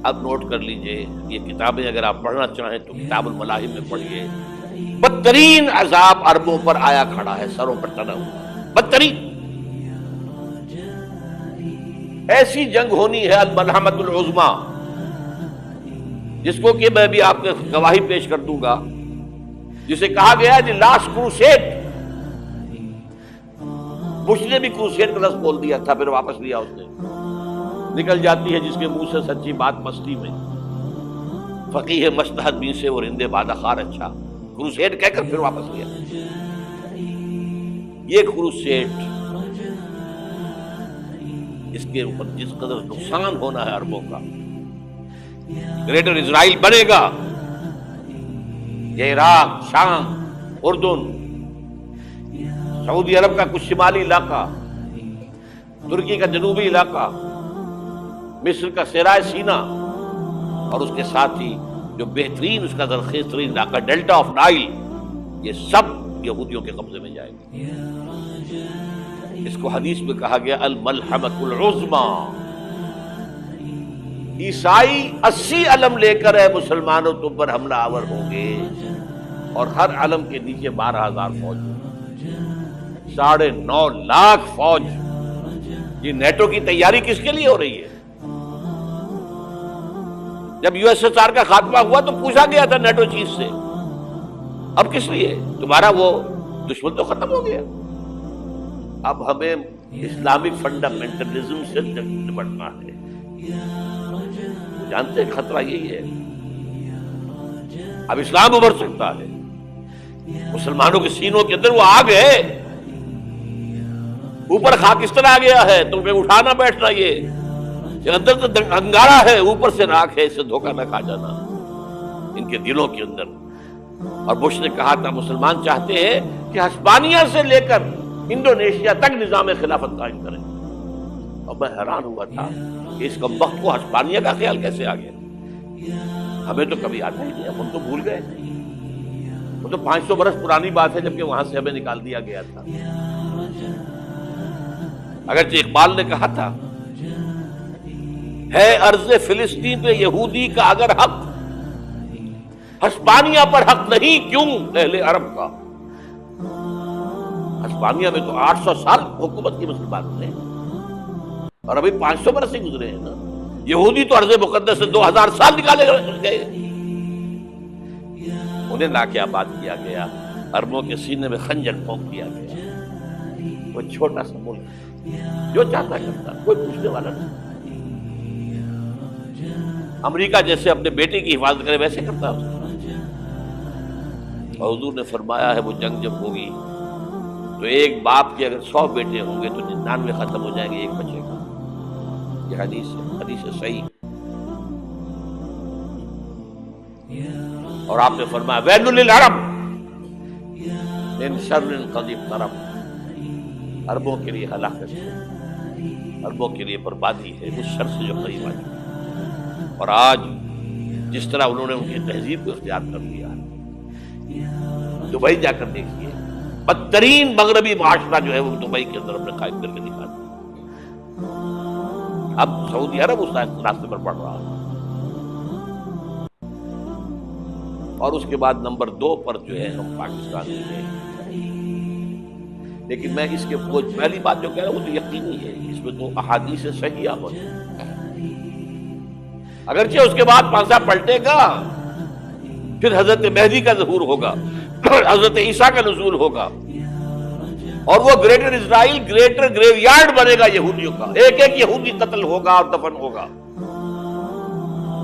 اب نوٹ کر لیجئے، یہ کتابیں اگر آپ پڑھنا چاہیں تو کتاب الملاحم میں پڑھیے. بدترین عذاب عربوں پر آیا کھڑا ہے، سروں پر تنا ہوا، بدترین. ایسی جنگ ہونی ہے الملحمۃ العظمیٰ، جس کو کہ میں بھی آپ کو گواہی پیش کر دوں گا، جسے کہا گیا ہے دی لاسٹ کروسیڈ. بش نے بھی کروسیڈ کا لفظ بول دیا تھا، پھر واپس لیا اس نے. نکل جاتی ہے جس کے منہ سے سچی بات مستی میں، فقیہ مصلحت بھی سے اور رندے بادہ خار اچھا، کروسیڈ کہہ کر پھر واپس لیا. یہ کروسیڈ، اس کے اوپر جس قدر نقصان ہونا ہے عربوں کا. گریٹر اسرائیل بنے گا، یہ عراق، شام، اردن، سعودی عرب کا کچھ شمالی علاقہ، ترکی کا جنوبی علاقہ، مصر کا صحرائے سینا، اور اس کے ساتھ ہی جو بہترین اس کا زرخیز ترین علاقہ ڈیلٹا آف نائل، یہ سب یہودیوں کے قبضے میں جائے گا. اس کو حدیث میں کہا گیا الملحمۃ العظمیٰ. عیسائی 80 علم لے کر ہے مسلمانوں تم پر حملہ آور ہوں گے، اور ہر علم کے نیچے 12,000 فوج، 9.5 لاکھ فوج. یہ نیٹو کی تیاری کس کے لیے ہو رہی ہے؟ جب یو ایس ایس آر کا خاتمہ ہوا تو پوچھا گیا تھا نیٹو چیف سے، اب کس لیے؟ تمہارا وہ دشمن تو ختم ہو گیا، اب ہمیں اسلامک فنڈامنٹلزم سے نمٹنا ہے. جانتے ہیں خطرہ یہی ہے. اب اسلام ابھر سکتا ہے، مسلمانوں کے سینوں کے اندر وہ آگ ہے، اوپر خاکستر آ گیا ہے، تمہیں اٹھانا بیٹھنا، یہ اندر تو انگارہ ہے، اوپر سے راکھ ہے، اسے دھوکہ نہ کھا جانا ان کے دلوں کے اندر. اور بش نے کہا تھا مسلمان چاہتے ہیں کہ ہسپانیہ سے لے کر انڈونیشیا تک نظام خلافت قائم کریں. اور میں حیران ہوا تھا کہ اس کمبخت کو ہسپانیہ کا خیال کیسے آ گیا. ہمیں تو کبھی آتا ہی نہیں، ہم تو بھول گئے. وہ تو 500 برس پرانی بات ہے، جبکہ وہاں سے ہمیں نکال دیا گیا تھا. اگرچہ اقبال نے کہا تھا ہے ارض فلسطین پہ یہودی کا اگر حق، ہسپانیہ پر حق نہیں کیوں اہل عرب کا. ہسپانیہ میں تو 800 سال حکومت کی مسلمانوں نے، اور ابھی 500 برس سے گزرے ہیں نا. یہودی تو ارض مقدس سے 2000 سال نکالے گئے، انہیں لا کے آباد کیا گیا، عربوں کے سینے میں خنجر پھونک دیا گیا. وہ چھوٹا سا ملک جو چاہتا کرتا، کوئی پوچھنے والا نہیں. امریکہ جیسے اپنے بیٹے کی حفاظت کرے ویسے کرتا. اور حضور نے فرمایا ہے وہ جنگ جب ہوگی تو ایک باپ کے اگر 100 بیٹے ہوں گے تو 99 ختم ہو جائیں گے، ایک بچے گا. یہ حدیث ہے صحیح. اور آپ نے فرمایا ویل للعرب من شر قد اقترب، عربوں کے لیے ہلاکت ہے، عربوں کے لیے بربادی ہے اس شر سے جو قریب آ چکا. اور آج جس طرح انہوں نے ان کی تہذیب کو اختیار کر لیا ہے، دبئی جا کر دیکھیے، بدترین مغربی معاشرہ جو ہے وہ دبئی کے اندر اپنے قائم کر کے دکھا دیا. اب سعودی عرب اس راستے پر پڑ رہا ہے. اور اس کے بعد نمبر 2 پر جو ہے ہم پاکستانی ہیں. لیکن میں اس کے وہ پہلی بات جو کہہ رہا ہوں وہ تو یقینی ہے، اس میں تو احادیث صحیحہ موجود ہے. اگرچہ اس کے بعد پانسا پلٹے گا، پھر حضرت مہدی کا ظہور ہوگا، حضرت عیسیٰ کا نزول ہوگا، اور وہ گریٹر اسرائیل گریٹر گریو یارڈ بنے گا یہودیوں کا. ایک ایک یہودی قتل ہوگا اور دفن ہوگا.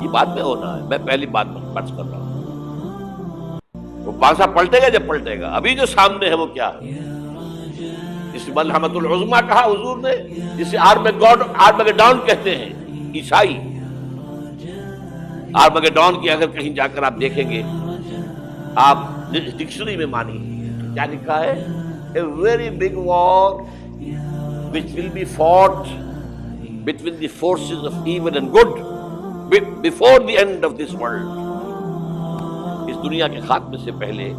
یہ بات میں ہونا ہے، میں پہلی بات فرض کر رہا ہوں. وہ پانسا پلٹے گا جب پلٹے گا. ابھی جو سامنے ہے وہ کیا ہے؟ اس ملحمۃ العظمیٰ کہا حضور نے، جسے آرمگیڈون کہتے ہیں عیسائی. آرمگیڈون کی اگر کہیں جا کر آپ دیکھیں گے، آپ ڈکشنری میں مانی کیا لکھا ہے؟ A very big war which will be fought between the forces of evil and good before the end of this world. اس دنیا کے خاتمے سے پہلے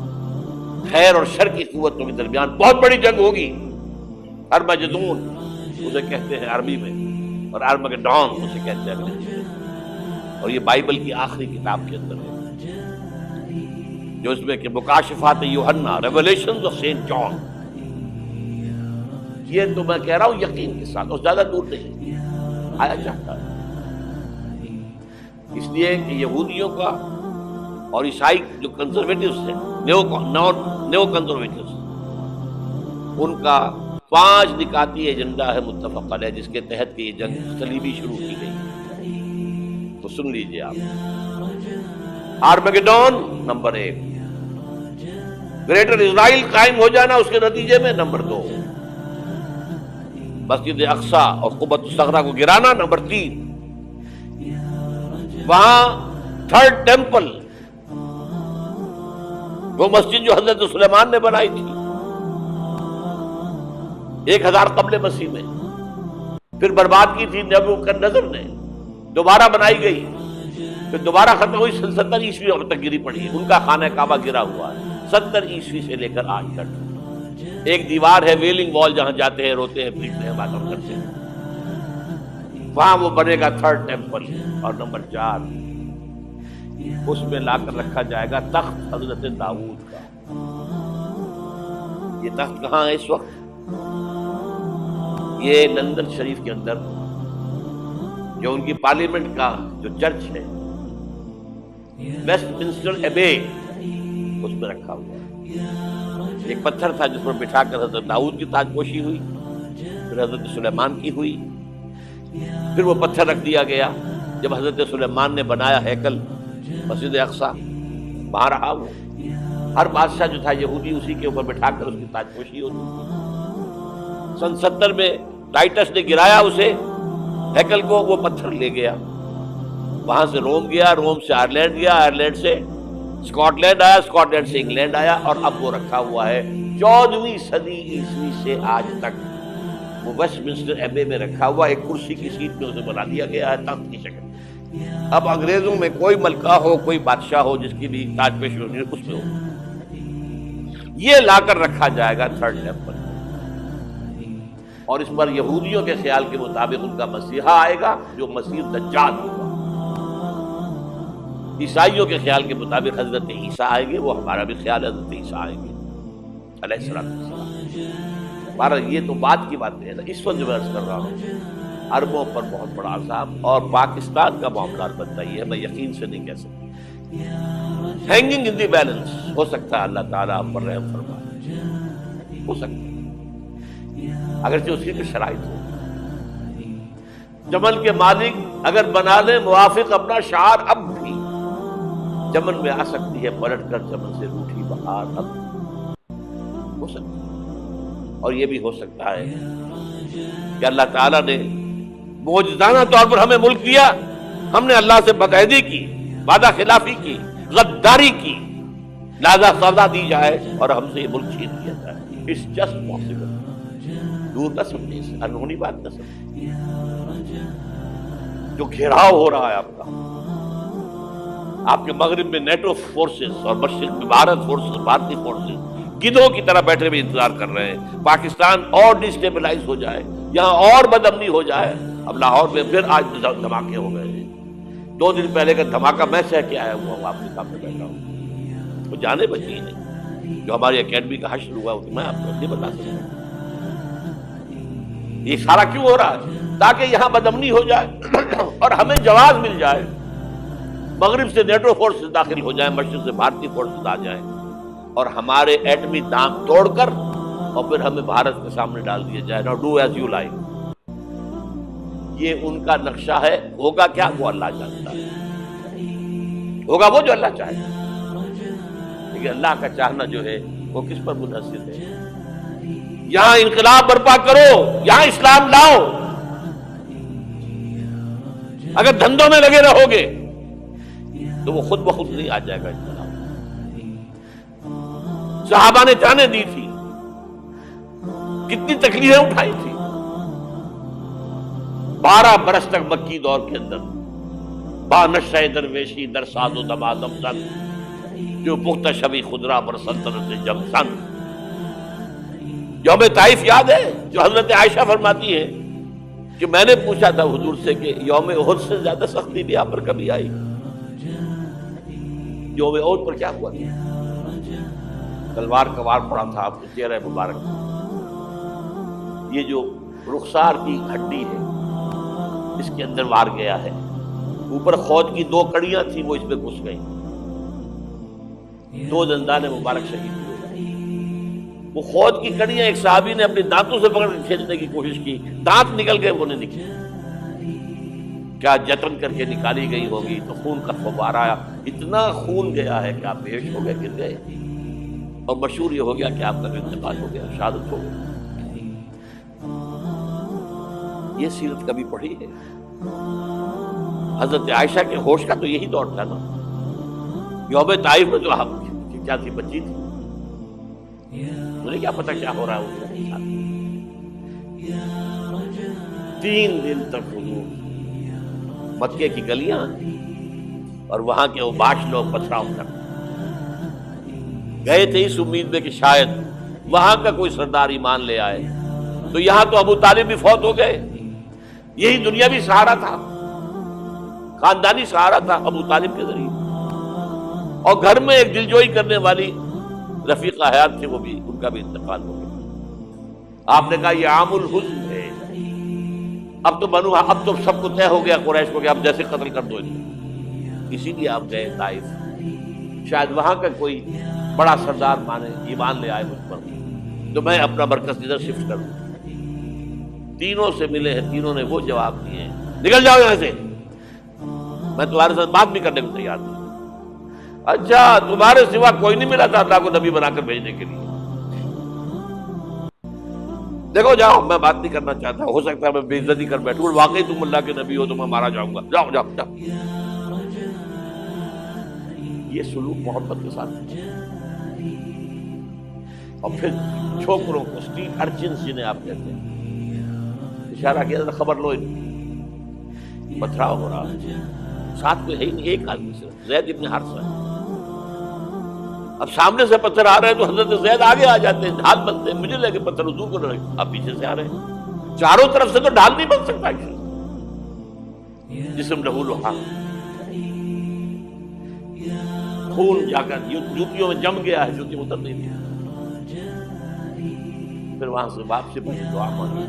خیر اور شر کی قوتوں کے درمیان بہت بڑی جنگ ہوگی. ارمجدون اسے کہتے ہیں عربی میں، اور آرمگیڈون اسے کہتے ہیں انگریزی میں. اور یہ بائبل کی آخری کتاب کے اندر ہے، جو اس میں کہ مکاشفات یوحنا، ریولیشنز آف سینٹ جان. یہ تو میں کہہ رہا ہوں یقین کے ساتھ، اور زیادہ دور نہیں آیا چاہتا ہے. اس لیے کہ یہودیوں کا اور عیسائی جو کنزرویٹوز ہیں، نیو کنزرویٹوز، ان کا 5 نکاتی ایجنڈا ہے متفق علیہ، جس کے تحت کہ یہ جنگ صلیبی شروع کی گئی. تو سن لیجئے آپ. آرمیگیڈون نمبر 1، گریٹر اسرائیل قائم ہو جانا اس کے نتیجے میں نمبر 2، مسجد اقصی اور قبۃ الصغریٰ کو گرانا نمبر 3، وہاں 3rd ٹیمپل، وہ مسجد جو حضرت سلیمان نے بنائی تھی 1000 قبل مسیح میں، پھر برباد کی تھی نبوکدنضر نے، دوبارہ بنائی گئی، پھر دوبارہ ختم ہوئی 70 عیسوی تک گری پڑی. ان کا خانہ کعبہ گرا ہوا ہے 70 عیسوی سے لے کر آج تک. ایک دیوار ہے ویلنگ وال، جہاں جاتے ہیں، روتے ہیں، پھرتے ہیں، ماتم کرتے ہیں، وہاں وہ بنے گا 3rd ٹیمپل. اور نمبر 4، اس میں لا کر رکھا جائے گا تخت حضرت داؤد کا. یہ تخت کہاں ہے اس وقت؟ یہ لندن شریف کے اندر، جو ان کی پارلیمنٹ کا جو چرچ ہے، ویسٹ منسٹر ایبے، اس میں رکھا ہوا ہے. ایک پتھر تھا جس پر بٹھا کر حضرت داؤد کی تاج پوشی ہوئی، پھر حضرت سلیمان کی ہوئی، پھر وہ پتھر رکھ دیا گیا جب حضرت سلیمان نے بنایا ہیکل مسجد اقصی، وہاں رہا وہ. ہر بادشاہ جو تھا یہودی اسی کے اوپر بٹھا کر اس کی تاج پوشی ہوتی. سن 70 میں ٹائٹس نے گرایا اسے، ہیکل کو، وہ پتھر لے گیا، وہاں سے روم گیا، روم سے آئرلینڈ گیا، آئرلینڈ سے اسکاٹ لینڈ آیا، اسکاٹ لینڈ سے انگلینڈ آیا، اور اب وہ رکھا ہوا ہے 14ویں صدی عیسوی سے آج تک. وہ ویسٹ منسٹر ایبے میں رکھا ہوا، ایک کرسی کی سیٹ میں اسے بنا دیا گیا ہے تخت کی شکل. اب انگریزوں میں کوئی ملکہ ہو، کوئی بادشاہ ہو جس کی بھی تاج پوشی ہونی ہے، اس میں ہو. یہ لا کر رکھا جائے گا 3rd ٹیمپل. اور اس پر یہودیوں کے خیال کے مطابق ان کا مسیحا آئے گا جو مسیح دجال ہوگا. عیسائیوں کے خیال کے مطابق حضرت عیسیٰ آئیں گے، وہ ہمارا بھی خیال ہے حضرت عیسیٰ آئیں گے علیہ السلام. ہمارا یہ تو بات کی باتیں ہیں نا. اس وقت جو میں عرض کر رہا ہوں، عربوں پر بہت بڑا عذاب، اور پاکستان کا معاملہ بنتا ہی ہے، میں یقین سے نہیں کہہ سکتا. ہینگنگ ان دی بیلنس، ہو سکتا ہے اللہ تعالیٰ ہم پر رحم فرمائے، ہو سکتا ہے، اگرچہ اس کی کوئی شرائط ہو. چمن کے مالک اگر بنا لے موافق اپنا شعار، اب بھی چمن میں آ سکتی ہے پلٹ کر چمن سے روٹھی بہار. اب ہو سکتا ہے. اور یہ بھی ہو سکتا ہے کہ اللہ تعالیٰ نے معجزانہ طور پر ہمیں ملک دیا، ہم نے اللہ سے بدعہدی کی، وعدہ خلافی کی، غداری کی، لہذا سزا دی جائے اور ہم سے یہ ملک چھین لیا جائے. It's just possible. دور نہ سمجھے، اس انہونی بات نہ سمجھے. جو گھیراؤ ہو رہا ہے آپ کا، آپ کے مغرب میں نیٹو فورسز اور مشرق میں بھارت فورسز، بھارتی فورسز گدھوں کی طرح بیٹھے ہوئے انتظار کر رہے ہیں پاکستان اور ڈسٹیبلائز ہو جائے، یہاں اور بدامنی ہو جائے. اب لاہور میں پھر آج دھماکے ہو گئے ہیں. 2 دن پہلے کا دھماکہ میں سہ کے آیا ہوا ہوں، آپ کے سامنے بیٹھا ہوں. وہ جانے بچی نہیں، جو ہماری اکیڈمی کا حشر ہوا وہ میں آپ کو نہیں بتا سکتا. یہ سارا کیوں ہو رہا ہے؟ تاکہ یہاں بدامنی ہو جائے اور ہمیں جواز مل جائے. مغرب سے نیٹو فورسز داخل ہو جائیں، مشرق سے بھارتی فورسز آ جائیں، اور ہمارے ایٹمی دام توڑ کر اور پھر ہمیں بھارت کے سامنے ڈال دیا جائے. نو ڈو ایز یو لائک. یہ ان کا نقشہ ہے. ہوگا کیا وہ اللہ جانتا ہے. ہوگا وہ جو اللہ چاہے. لیکن اللہ کا چاہنا جو ہے وہ کس پر منحصر ہے؟ یہاں انقلاب برپا کرو، یہاں اسلام لاؤ. اگر دھندوں میں لگے رہو گے تو وہ خود بخود نہیں آ جائے گا انقلاب. صحابہ نے جانیں دی تھی، کتنی تکلیفیں اٹھائی تھی. 12 برس تک مکی دور کے اندر بانشہ درویشی در ساز و دمادم سن، جو پختہ شبی خدرا پر سلطنت جم سن. یوم طائف یاد ہے جو حضرت عائشہ فرماتی ہے کہ میں نے پوچھا تھا حضور سے کہ یوم احد سے زیادہ سختی بھی آپ پر کبھی آئی؟ یوم احد پر کیا ہوا تھا؟ تلوار کا وار پڑا تھا آپ کے چہرہ مبارک، یہ جو رخسار کی ہڈی ہے اس کے اندر وار گیا ہے، اوپر خود کی 2 کڑیاں تھیں وہ اس میں گھس گئیں، 2 دندان مبارک شہید ہوئے۔ وہ خود کی کڑیاں ایک صحابی نے اپنے دانتوں سے پکڑ کے کھینچنے کی کوشش کی، دانت نکل گئے، وہ نہیں نکلے، کیا جتن کر کے نکالی گئی ہوگی، تو خون کا فوارہ آیا، اتنا خون گیا ہے کہ آپ بے ہوش ہو گئے، گر گئے، اور مشہور یہ ہو گیا کہ آپ کا انتقال ہو گیا، شہادت ہو گئی۔ یہ سیرت کبھی پڑھی ہے؟ حضرت عائشہ کے ہوش کا تو یہی دور تھا نا، یوم طائف میں تو آپ کیا تھی، بچی تھی، مجھے کیا پتا کیا ہو رہا ہے اس کے ساتھ۔ 3 دن تک حضور مکے کی گلیاں اور وہاں کے اوباش لوگ پتھراؤ کر گئے تھے اس امید میں کہ شاید وہاں کا کوئی سردار ایمان لے آئے، تو یہاں تو ابو طالب بھی فوت ہو گئے، یہی دنیاوی سہارا تھا، خاندانی سہارا تھا ابو طالب کے ذریعے، اور گھر میں ایک دلجوئی کرنے والی رفیقہ حیات تھی، وہ بھی، ان کا بھی انتقال ہو گیا۔ آپ نے کہا یہ عام الحزن ہے، اب تو سب کو طے ہو گیا قریش کو کہ اب جیسے قتل کر دو، اسی لیے آپ گئے طائف، شاید وہاں کا کوئی بڑا سردار مانے، ایمان لے آئے مجھ پر، تو میں اپنا مرکز ادھر شفٹ کر دوں۔ تینوں سے ملے ہیں، تینوں نے وہ جواب دیے ہیں، نکل جاؤ یہاں سے، میں تمہارے ساتھ بات بھی کرنے کو تیار نہیں۔ اچھا، تمہارے سوا کوئی نہیں ملا تھا اللہ کو نبی بنا کر بھیجنے کے لیے؟ دیکھو جاؤ، میں بات نہیں کرنا چاہتا، ہو سکتا ہے میں بے عزتی کر بیٹھوں، واقعی تم اللہ کے نبی ہو تو میں مارا جاؤں گا، جاؤ جاؤ جاؤ۔ یہ سلوک محبت کے ساتھ، اور پھر چھوکروں کو، اسٹریٹ ارچنز جنہیں آپ کہتے ہیں، اشارہ کیا تھا، خبر لو پتھراؤ ہو رہا ہے، ساتھ کوئی ہے ہی نہیں، ایک آدمی صرف زید ابن حارثہ۔ اب سامنے سے پتھر آ رہے ہیں تو حضرت زید آگے آ جاتے ہیں، ڈھال بنتے ہیں، مجھے لگے پتھر حضور کو لگے، آپ پیچھے سے آ رہے ہیں، چاروں طرف سے تو ڈھال نہیں بن سکتا، جسم لہو لہا، خون جا کر جوتیوں میں جم گیا ہے، جوتی اتر نہیں دیا۔ پھر وہاں سے واپسی پر دعا مانگی،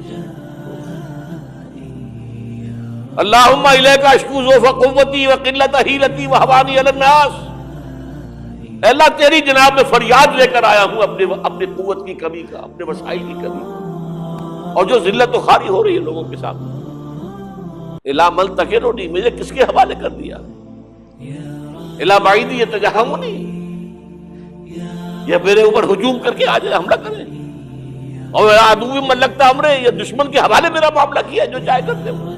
اللہم الیک اشکو ضعف قوتی وقلت حیلتی وہوانی علی الناس، اے اللہ تیری جناب میں فریاد لے کر آیا ہوں اپنی قوت کی کمی کا، اپنے وسائل کی کمی، اور جو ذلت و خواری ہو رہی ہے لوگوں کے ساتھ، الا ملتقننی، مجھے کس کے حوالے کر دیا، الا بعیدی یتجہمنی، یہ میرے اوپر ہجوم کر کے آ جائے، حملہ کرے، اور عدو من لگتا امرے، یہ دشمن کے حوالے میرا معاملہ کیا جو چاہے کرتے ہو۔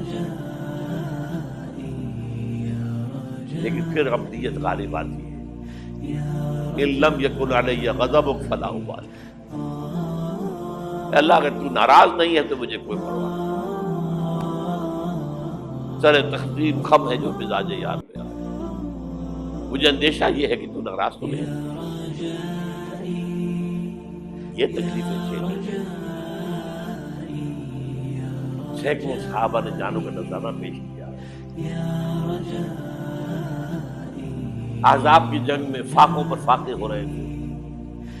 لیکن پھر ابدیت غالب آتی ہے، ان لم یکن علی غضبک فلا ابالی، اللہ اگر تو ناراض نہیں ہے تو مجھے کوئی پرواہ نہیں، سر تقسیم خم ہے جو مزاج یار پہ آ، مجھے اندیشہ یہ ہے کہ تو ناراض تو نہیں۔ یہ تکلیفیں جھیلی، سینکڑوں صحابہ نے جانوں کا نذرانہ پیش کیا، احزاب کی جنگ میں فاقوں پر فاقے ہو رہے تھے،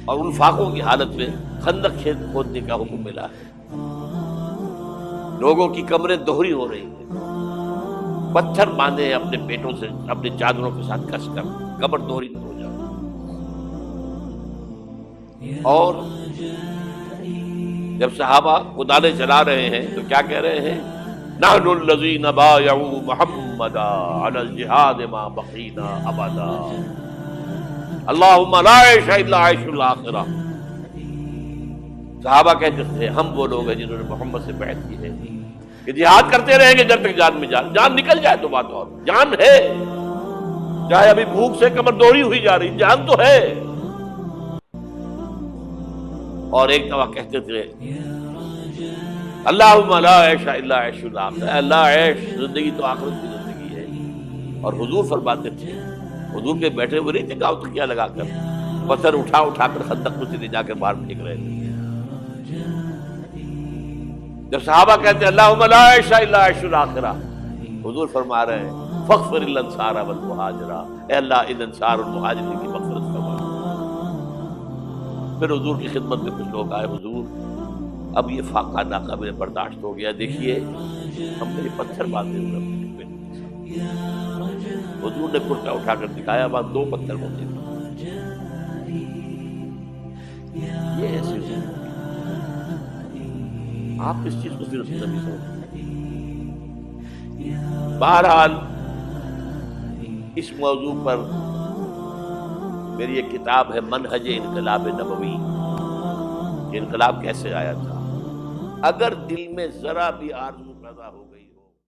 اور ان فاقوں کی حالت میں خندق کھودنے کا حکم ملا ہے، لوگوں کی کمریں دوہری ہو رہی ہیں، پتھر باندھے ہیں اپنے پیٹوں سے، اپنے چادروں کے ساتھ کس کر کمر دوہری نہ ہو جائے۔ اور جب صحابہ کدالیں چلا رہے ہیں تو کیا کہہ رہے ہیں؟ نحن الذین بایعوا محمدا علی الجہاد ما بقینا ابدا، اللہم لا عیش الا عیش الاخرہ۔ صحابہ کہتے تھے ہم وہ لوگ ہیں جنہوں نے محمد سے بیعت کی ہے کہ جہاد کرتے رہیں گے جب تک جان میں جان نکل جائے تو بات، اور جان ہے، چاہے ابھی بھوک سے کمر دوہری ہوئی جا رہی، جان تو ہے۔ اور ایک دفعہ کہتے تھے اللہم لا عیش الا عیش الاخرہ، اللہ عیش، زندگی تو آخرت کی زندگی ہے۔ اور حضور فرماتے تھے، حضور کے بیٹھے ہوئے نہیں تھے گاؤں تکیہ لگا کر، پتھر اٹھا اٹھا کر خندق میں سے لے جا کر باہر پھینک رہے تھے، جب صحابہ کہتے ہیں اللہم لا عیش الا عیش الاخرہ، حضور فرما رہے ہیں فاغفر للانصار والمہاجرہ، اے اللہ ان انصار اور مہاجرین کی مغفرت فرما۔ پھر حضور کی خدمت میں کچھ لوگ آئے، حضور اب یہ فاقہ ناقابل برداشت ہو گیا، دیکھیے ہم نے یہ پتھر باندھے ہوئے۔ حضور نے کرتا اٹھا کر دکھایا، وہاں 2 پتھر ہوتے تھے۔ یہ ایسے آپ اس چیز کو صرف نہیں سمجھتے۔ بہرحال اس موضوع پر میری ایک کتاب ہے منہج انقلاب نبوی، کہ انقلاب کیسے آیا تھا۔ اگر دل میں ذرا بھی آرزو پیدا ہو گئی